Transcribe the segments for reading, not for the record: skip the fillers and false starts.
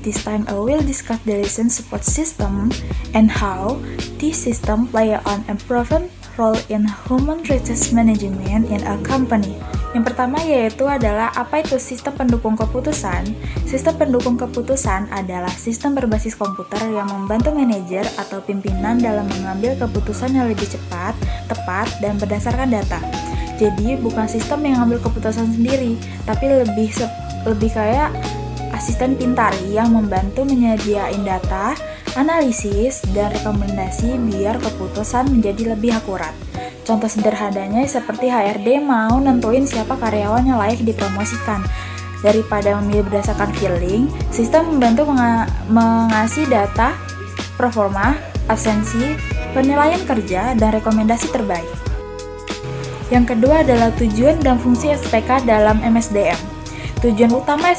this time I will discuss the lesson support system and how this system play an important role in human resource management in a company. Yang pertama yaitu adalah apa itu sistem pendukung keputusan. Sistem pendukung keputusan adalah sistem berbasis komputer yang membantu manajer atau pimpinan dalam mengambil keputusan yang lebih cepat, tepat, dan berdasarkan data. Jadi bukan sistem yang mengambil keputusan sendiri, tapi lebih kayak asisten pintar yang membantu menyediain data, analisis, dan rekomendasi biar keputusan menjadi lebih akurat. Contoh sederhananya seperti HRD mau nentuin siapa karyawan yang layak dipromosikan. Daripada memilih berdasarkan feeling, sistem membantu mengasih data, performa, absensi, penilaian kerja, dan rekomendasi terbaik. Yang kedua adalah tujuan dan fungsi SPK dalam MSDM. Tujuan utama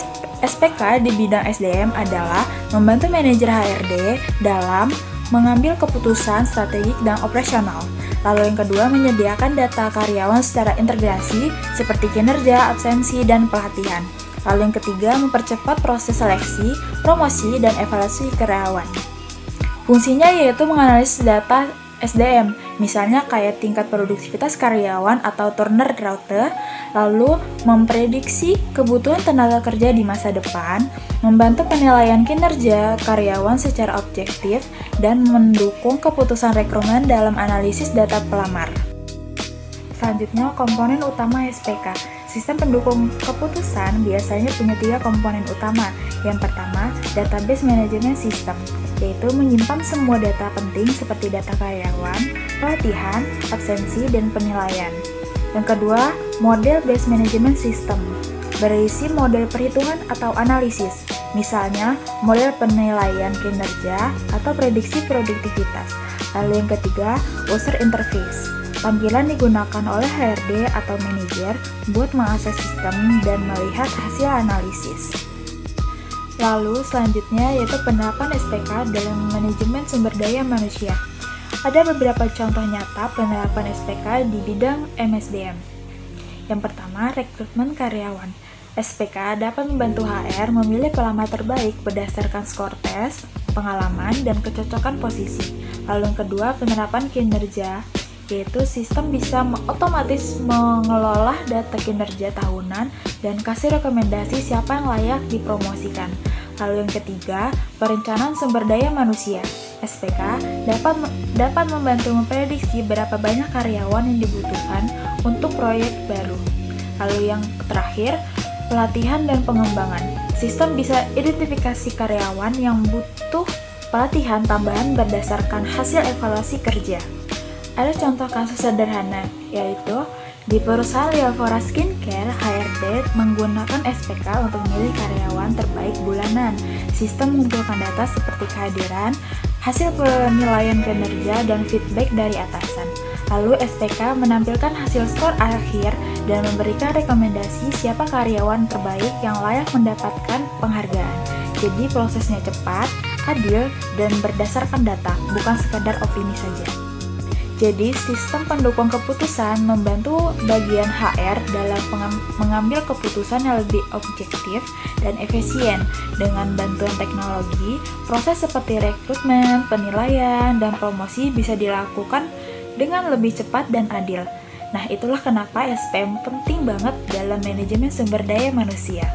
SPK di bidang SDM adalah membantu manajer HRD dalam mengambil keputusan strategik dan operasional. Lalu yang kedua, menyediakan data karyawan secara integrasi seperti kinerja, absensi, dan pelatihan. Lalu yang ketiga, mempercepat proses seleksi, promosi, dan evaluasi karyawan. Fungsinya yaitu menganalisis data SDM, misalnya kayak tingkat produktivitas karyawan atau turnover, lalu memprediksi kebutuhan tenaga kerja di masa depan, membantu penilaian kinerja karyawan secara objektif, dan mendukung keputusan rekrutmen dalam analisis data pelamar. Selanjutnya, komponen utama SPK. Sistem pendukung keputusan biasanya punya 3 komponen utama. Yang pertama, database management system, yaitu menyimpan semua data penting seperti data karyawan, pelatihan, absensi, dan penilaian. Yang kedua, model based management system, berisi model perhitungan atau analisis, misalnya model penilaian kinerja atau prediksi produktivitas. Lalu yang ketiga, user interface, tampilan digunakan oleh HRD atau manajer buat mengakses sistem dan melihat hasil analisis. Lalu selanjutnya yaitu penerapan SPK dalam manajemen sumber daya manusia. Ada beberapa contoh nyata penerapan SPK di bidang MSDM. Yang pertama, rekrutmen karyawan. SPK dapat membantu HR memilih pelamar terbaik berdasarkan skor tes, pengalaman, dan kecocokan posisi. Lalu yang kedua, penerapan kinerja, yaitu sistem bisa otomatis mengelola data kinerja tahunan dan kasih rekomendasi siapa yang layak dipromosikan. Lalu yang ketiga, perencanaan sumber daya manusia. SPK dapat membantu memprediksi berapa banyak karyawan yang dibutuhkan untuk proyek baru. Lalu yang terakhir, pelatihan dan pengembangan. Sistem bisa identifikasi karyawan yang butuh pelatihan tambahan berdasarkan hasil evaluasi kerja. Ada contoh kasus sederhana, yaitu di perusahaan Lialfora Skincare, HRD menggunakan SPK untuk memilih karyawan terbaik bulanan. Sistem mengumpulkan data seperti kehadiran, hasil penilaian kinerja, dan feedback dari atasan. Lalu SPK menampilkan hasil skor akhir dan memberikan rekomendasi siapa karyawan terbaik yang layak mendapatkan penghargaan. Jadi prosesnya cepat, adil, dan berdasarkan data, bukan sekadar opini saja. Jadi, sistem pendukung keputusan membantu bagian HR dalam mengambil keputusan yang lebih objektif dan efisien. Dengan bantuan teknologi, proses seperti rekrutmen, penilaian, dan promosi bisa dilakukan dengan lebih cepat dan adil. Nah, itulah kenapa SPM penting banget dalam manajemen sumber daya manusia.